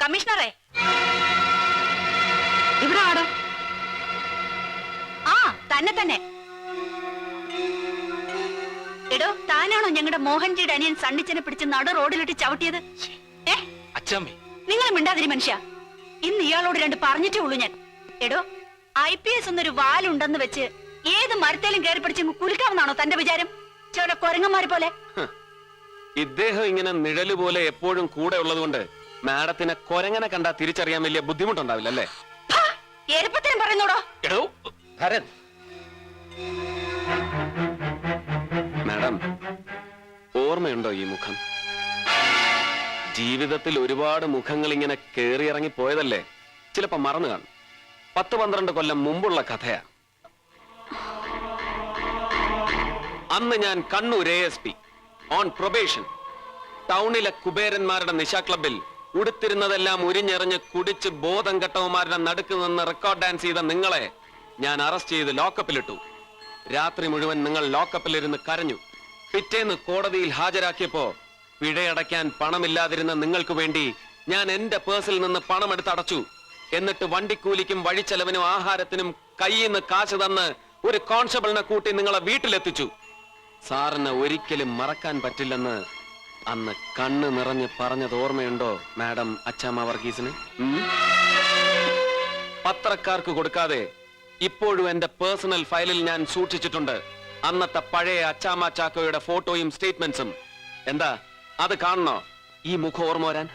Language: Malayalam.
കമ്മീഷണറെ, ഇവിടെ ആടോ. ആ തന്നെ തന്നെ. എടോ, താനാണോ ഞങ്ങളുടെ മോഹൻജിയുടെ അനിയൻ സണ്ണിച്ചനെ പിടിച്ച് നടു റോഡിലിട്ട് ചവിട്ടിയത്? നിങ്ങൾ മിണ്ടാതിരി മനുഷ്യ. ഇന്ന് ഇയാളോട് രണ്ട് പറഞ്ഞിട്ടേ ഉള്ളൂ ഞാൻ. എടോ, IPS എന്നൊരു വാലുണ്ടെന്ന് വെച്ച് ഏത് മരത്തേലും കയറി പിടിച്ച് കുലുക്കാമെന്നാണോ തന്റെ വിചാരം? ചില കൊരങ്ങന്മാരെ പോലെ. ഇദ്ദേഹം ഇങ്ങനെ നിഴല് പോലെ എപ്പോഴും കൂടെ ഉള്ളതുകൊണ്ട് മാഡത്തിനെ കൊരങ്ങനെ കണ്ടാ തിരിച്ചറിയാൻ വലിയ ബുദ്ധിമുട്ടുണ്ടാവില്ല അല്ലേ? എരുപ്പത്തിനും പറയുന്നോടോ. എടോ ഭരൻ, മാഡം ഓർമ്മയുണ്ടോ ഈ മുഖം? ജീവിതത്തിൽ ഒരുപാട് മുഖങ്ങൾ ഇങ്ങനെ കേറി ഇറങ്ങി പോയതല്ലേ, ചിലപ്പോ മറന്നു കാണും. 10-12 കൊല്ലം മുമ്പുള്ള കഥയാ. അന്ന് ഞാൻ കണ്ണൂർ ASP ഓൺ പ്രൊബേഷൻ ടൗണിലെ കുബേരന്മാരുടെ നിശാ ക്ലബിൽ ഉടുത്തിരുന്നതെല്ലാം ഉരിഞ്ഞെറിഞ്ഞ് കുടിച്ച് ബോധം കെട്ടവന്മാരുടെ നടുക്ക് നിന്ന് റെക്കോർഡ് ഡാൻസ് ചെയ്ത നിങ്ങളെ ഞാൻ അറസ്റ്റ് ചെയ്ത് ലോക്കപ്പിലിട്ടു. രാത്രി മുഴുവൻ നിങ്ങൾ ലോക്കപ്പിലിരുന്ന് കരഞ്ഞു. പിറ്റേന്ന് കോടതിയിൽ ഹാജരാക്കിയപ്പോ പിഴയടയ്ക്കാൻ പണമില്ലാതിരുന്ന നിങ്ങൾക്ക് വേണ്ടി ഞാൻ എന്റെ പേഴ്സിൽ നിന്ന് പണമെടുത്ത് അടച്ചു. എന്നിട്ട് വണ്ടിക്കൂലിക്കും വഴിച്ചെലവിനും ആഹാരത്തിനും കയ്യിൽ നിന്ന് കാശ് തന്ന് ഒരു കോൺസ്റ്റബിളിനെ കൂട്ടി നിങ്ങളെ വീട്ടിലെത്തിച്ചു. സാറിന് ഒരിക്കലും മറക്കാൻ പറ്റില്ലെന്ന് അന്ന് കണ്ണ് നിറഞ്ഞ് പറഞ്ഞത് ഓർമ്മയുണ്ടോ മാഡം അച്ചാമ്മ വർഗീസിന്? പത്രക്കാർക്ക് കൊടുക്കാതെ ഇപ്പോഴും എന്റെ പേഴ്സണൽ ഫയലിൽ ഞാൻ സൂക്ഷിച്ചിട്ടുണ്ട് അന്നത്തെ പഴയ അച്ചാമ്മ ചാക്കോയുടെ ഫോട്ടോയും സ്റ്റേറ്റ്മെന്റ്സും. എന്താ അത് കാണണോ ഈ മുഖം ഓർമ്മ വരാൻ?